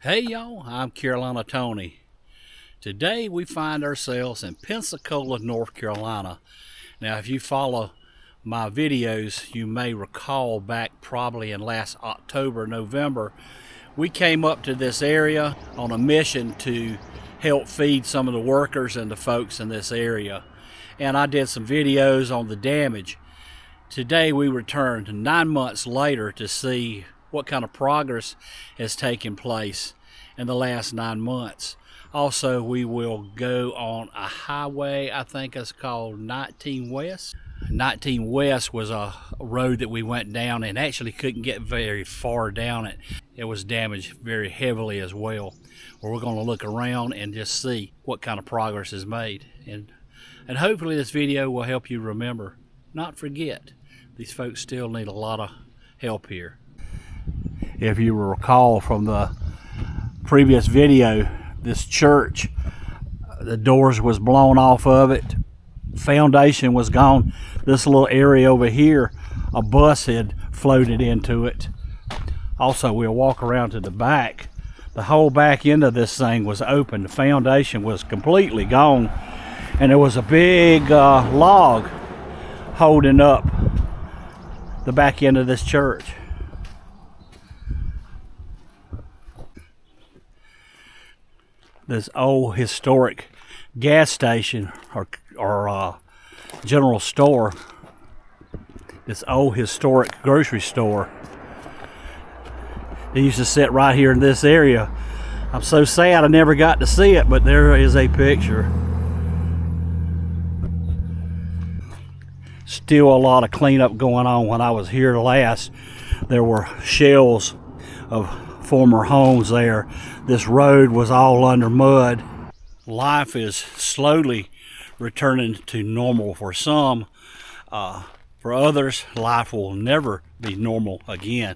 Hey y'all, I'm Carolina Tony. Today we find ourselves in Pensacola, North Carolina. Now if you follow my videos, you may recall back probably in last October, November, we came up to this area on a mission to help feed some of the workers and the folks in this area. And I did some videos on the damage. Today we returned 9 months later to see what kind of progress has taken place in the last 9 months. Also, we will go on a highway, I think it's called 19 West. 19 West was a road that we went down and actually couldn't get very far down it. It was damaged very heavily as well. Well, we're going to look around and just see what kind of progress is made. And hopefully this video will help you remember, not forget, these folks still need a lot of help here. If you recall from the previous video, this church, the doors was blown off of it, foundation was gone. This little area over here, a bus had floated into it. Also, we'll walk around to the back. The whole back end of this thing was open. The foundation was completely gone, and there was a big log holding up the back end of this church. This old historic gas station or general store, this old historic grocery store. They used to sit right here in this area. I'm so sad I never got to see it, but there is a picture. Still a lot of cleanup going on. When I was here last, there were shells of former homes there. This road was all under mud. Life is slowly returning to normal for some. For others, life will never be normal again.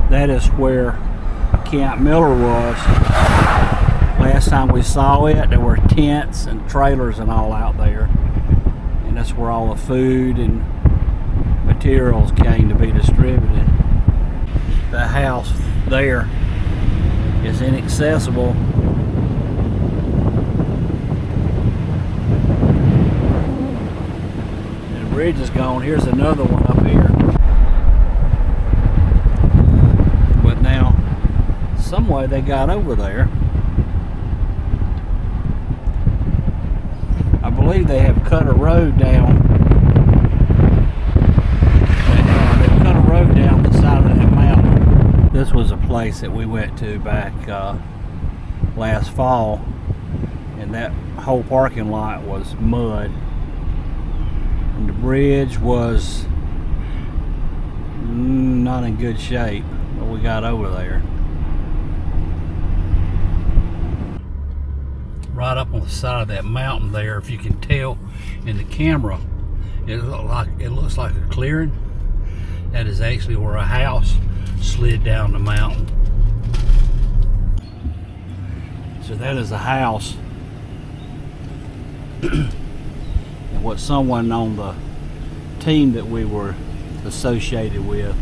That is where Camp Miller was. Last time we saw it, there were tents and trailers and all out there. And that's where all the food and materials came to be distributed. The house there is inaccessible. And the bridge is gone. Here's another one up here. Some way they got over there. I believe they have cut a road down. They've cut a road down the side of that mountain. This was a place that we went to back last fall, and that whole parking lot was mud. And the bridge was not in good shape, but we got over there. Right up on the side of that mountain there, if you can tell in the camera, it looks like a clearing. That is actually where a house slid down the mountain. So that is a house. And what someone on the team that we were associated with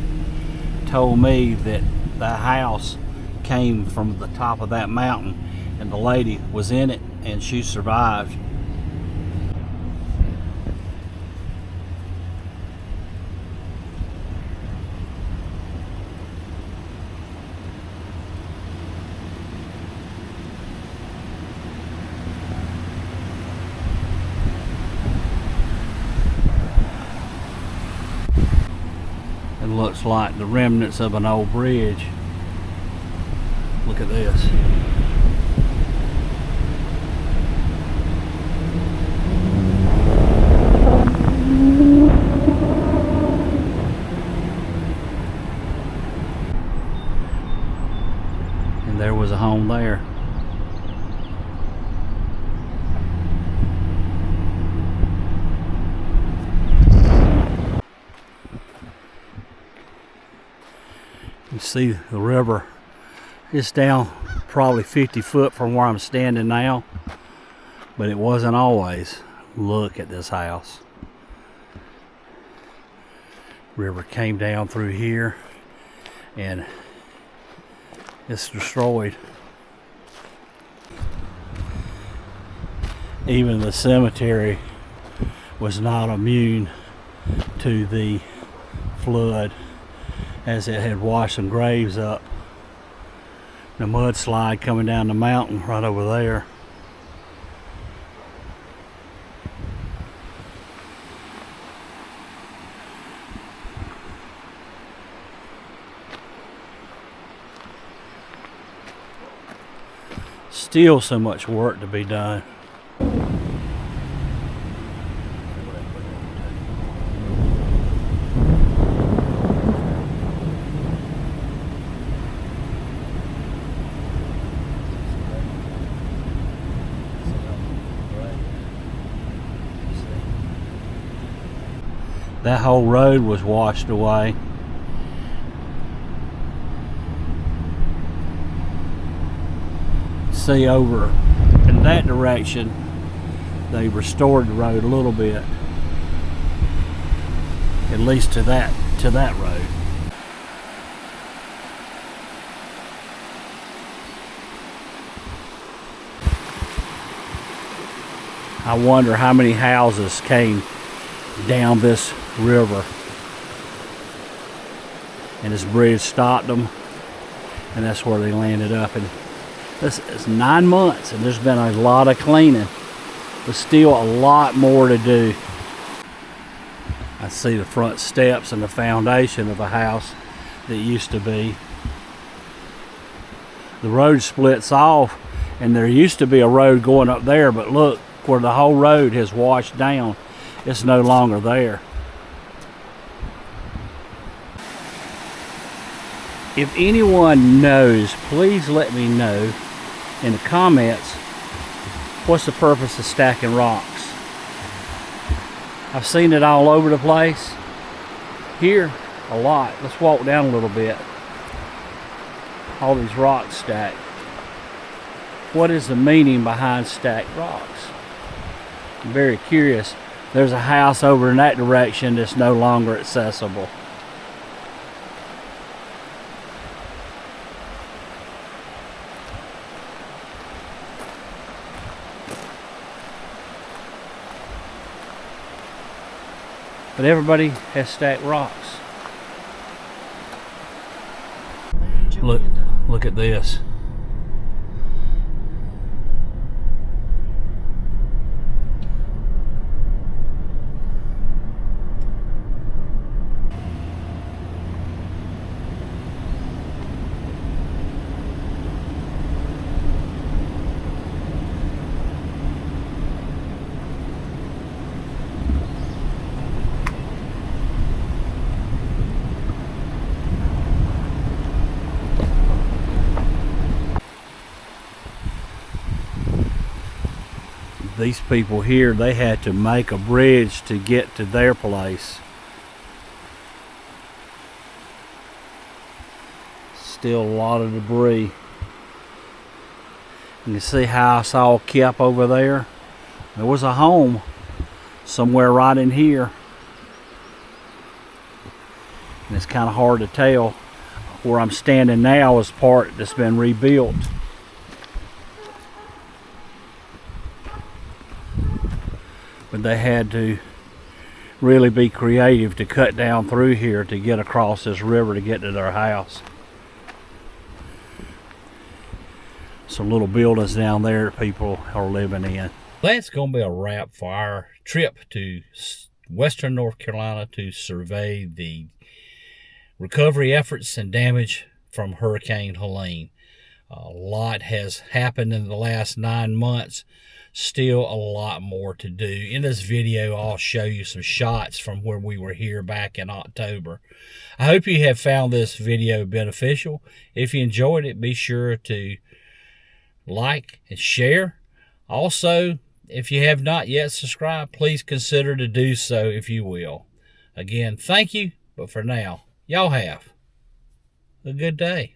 told me, that the house came from the top of that mountain, and the lady was in it and she survived. It looks like the remnants of an old bridge. Look at this. home there. You see the river. It's down probably 50 foot from where I'm standing now, but it wasn't always. Look at this house. River came down through here and it's destroyed. Even the cemetery was not immune to the flood, as it had washed some graves up. The mudslide coming down the mountain right over there. Still so much work to be done. That whole road was washed away. See, over in that direction they restored the road a little bit, at least to that road. I wonder how many houses came down this river, and this bridge stopped them, and that's where they landed up. And this is 9 months, and there's been a lot of cleaning, but still a lot more to do. I see the front steps and the foundation of a house that used to be. The road splits off, and there used to be a road going up there, but look where the whole road has washed down. It's no longer there. If anyone knows, please let me know in the comments what's the purpose of stacking rocks. I've seen it all over the place. Here, a lot. Let's walk down a little bit. All these rocks stacked. What is the meaning behind stacked rocks? I'm very curious. There's a house over in that direction that's no longer accessible. But everybody has stacked rocks. Look at this. These people here, they had to make a bridge to get to their place. Still a lot of debris. You can see how it's all kept over there. There was a home somewhere right in here. And it's kind of hard to tell. Where I'm standing now is part that's been rebuilt. But they had to really be creative to cut down through here to get across this river to get to their house. Some little buildings down there that people are living in. That's going to be a wrap for our trip to western North Carolina to survey the recovery efforts and damage from Hurricane Helene. A lot has happened in the last 9 months. Still a lot more to do. In this video, I'll show you some shots from where we were here back in October. I hope you have found this video beneficial. If you enjoyed it, be sure to like, and share. Also, if you have not yet subscribed, please consider to do so if you will. Again, thank you, but for now, y'all have a good day.